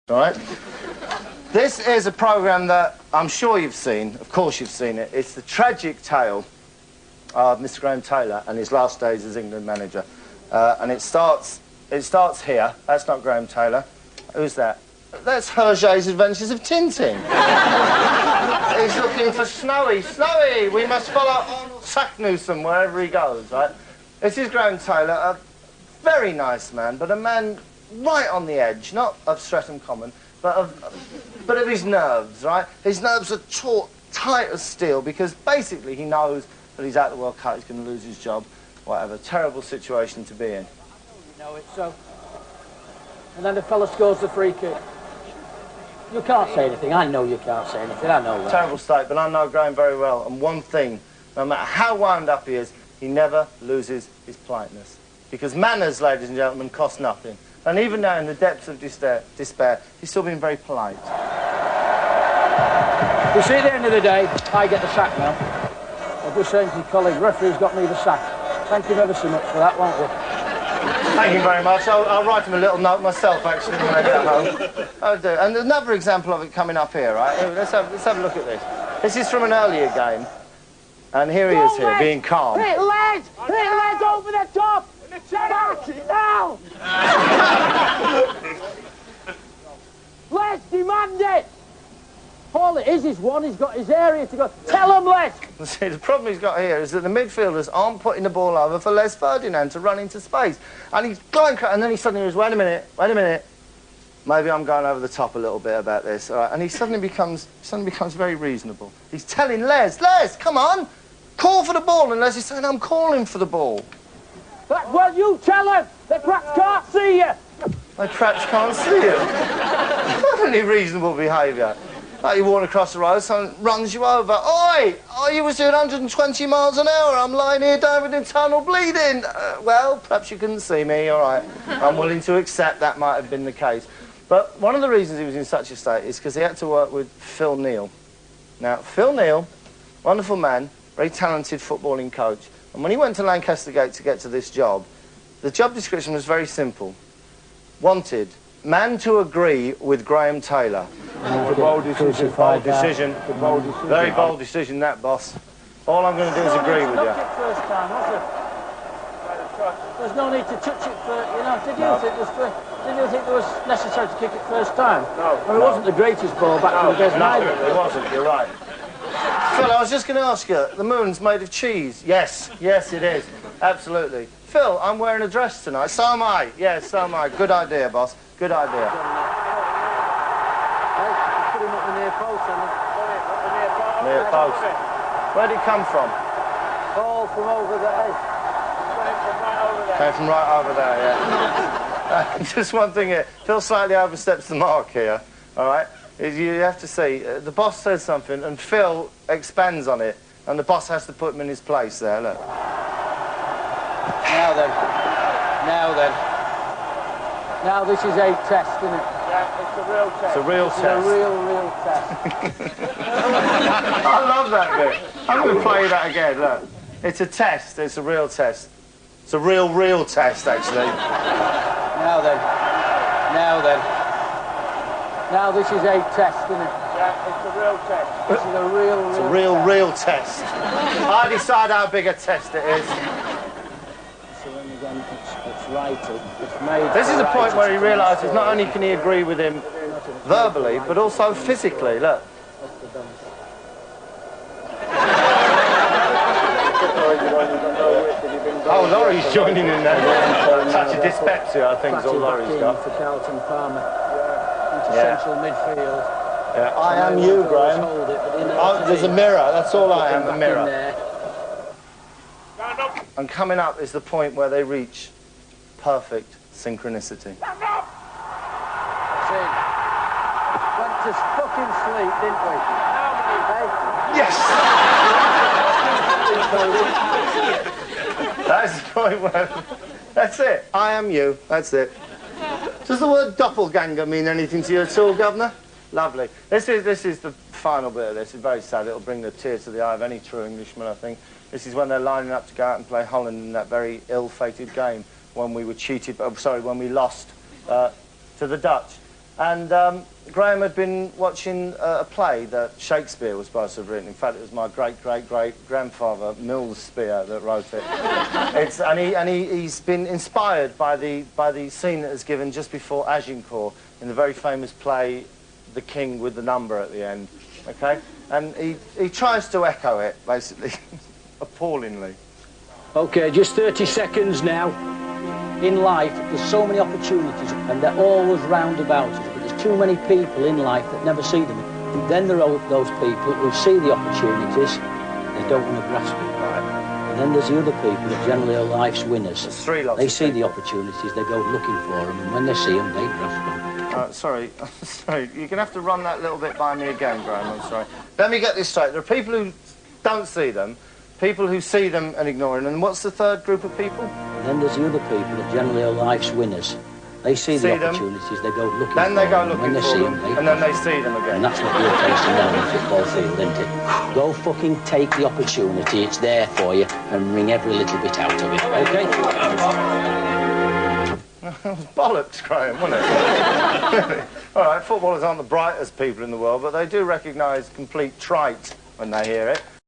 Right? This is a programme that I'm sure you've seen. Of course you've seen it. It's the tragic tale of Mr. Graham Taylor and his last days as England manager. And it starts here. That's not Graham Taylor. Who's that? That's Hergé's Adventures of Tintin. He's looking for Snowy. Snowy! We must follow Arnold Sacknewsome wherever he goes, right? This is Graham Taylor, a very nice man, but a man right on the edge, not of Streatham Common, but of his nerves, right? His nerves are taut, tight as steel, because basically he knows that he's out of the World Cup, he's going to lose his job, whatever. Terrible situation to be in. You know it, so... And then the fella scores the free kick. You can't say anything. I know you can't say anything. I know that. Terrible state, but I know Graham very well. And one thing, no matter how wound up he is, he never loses his politeness. Because manners, ladies and gentlemen, cost nothing. And even now, in the depths of despair, he's still being very polite. You see, at the end of the day, I get the sack now. I'm just saying to your colleague, referee's got me the sack. Thank him ever so much for that, won't you? Thank you very much. I'll write him a little note myself, actually, when I get home. I'll do. And another example of it coming up here, right? Let's have a look at this. This is from an earlier game. And here he is here, being calm. Hit legs! Hit legs over the top! Back it now! Les, demand it! All it is one, he's got his area to go. Tell him, Les! See, the problem he's got here is that the midfielders aren't putting the ball over for Les Ferdinand to run into space. And he's going, and then he suddenly goes, wait a minute. Maybe I'm going over the top a little bit about this, all right? And he suddenly becomes very reasonable. He's telling Les, come on, call for the ball. And Les is saying, I'm calling for the ball. Well, you tell him. They perhaps can't see you. They perhaps can't see you. Not any reasonable behaviour. Like you walk across the road, someone runs you over. Oi! Oh, you was doing 120 miles an hour. I'm lying here down with internal bleeding. Well, perhaps you couldn't see me, all right. I'm willing to accept that might have been the case. But one of the reasons he was in such a state is because he had to work with Phil Neal. Now, Phil Neal, wonderful man, very talented footballing coach. And when he went to Lancaster Gate to get to this job, the job description was very simple. Wanted, man to agree with Graham Taylor. Bold decision. Very bold decision, that, boss. All I'm going to do is agree with you. First time, was it? There's no need to touch it for, you know, did you think it was necessary to kick it first time? No. I mean, it wasn't the greatest ball back to the best neither. It wasn't, you're right. Phil, I was just going to ask you, the moon's made of cheese. Yes, it is. Absolutely. Phil, I'm wearing a dress tonight. So am I. Yes, so am I. Good idea, boss. Good idea. Put him up the near post, near post. Where'd it come from? Ball from over there. Came from right over there, yeah. Just one thing here. Phil slightly oversteps the mark here, all right? You have to see, the boss says something and Phil expands on it and the boss has to put him in his place there, look. Now this is a test, isn't it? Yeah, it's a real test. It's a real test. It's a real test. I love that bit. I'm going to play that again, look. It's a test, it's a real test. It's a real test, actually. Now this is a test, isn't it? Yeah, it's a real test. This is a It's a real test. I decide how big a test it is. So then again, it's righted. It's made. This is the point where he realises not only can he agree with him verbally, but also physically, look. Oh, Laurie's joining in there. A touch of dyspepsia, I think, is all Laurie's got. For Carlton Palmer. Central midfield. Yeah, I am you, Graham. Oh, there's a mirror, that's all I am, a mirror. And coming up is the point where they reach perfect synchronicity. Went to fucking sleep, didn't we? Yes! That's the point where... That's it. I am you. That's it. Does the word doppelganger mean anything to you at all, Governor? Lovely. This is the final bit of this. It's very sad. It'll bring the tears to the eye of any true Englishman, I think. This is when they're lining up to go out and play Holland in that very ill-fated game when we were cheated, when we lost to the Dutch. And Graham had been watching a play that Shakespeare was supposed to have written. In fact, it was my great-great-great-grandfather, Mills Spear, that wrote it. He's been inspired by the scene that is given just before Agincourt in the very famous play, The King with the Number at the end, OK? And he tries to echo it, basically, appallingly. OK, just 30 seconds now. In life, there's so many opportunities, and they're always roundabouts, but there's too many people in life that never see them. And then there are those people who see the opportunities, they don't want to grasp it. Right. And then there's the other people that generally are life's winners. There's three lots They see the opportunities, they go looking for them, and when they see them, they grasp them. Sorry, you're going to have to run that little bit by me again, Graham, I'm sorry. Let me get this straight. There are people who don't see them, people who see them and ignore them, and what's the third group of people? And then there's the other people that generally are life's winners. They see the opportunities, they go looking for them. Then they go looking for them, and then they see them again. And that's what you're facing now on the football field, isn't it? Go fucking take the opportunity, it's there for you, and wring every little bit out of it, OK? Bollocks, Graham, wasn't it? All right, footballers aren't the brightest people in the world, but they do recognise complete trite when they hear it.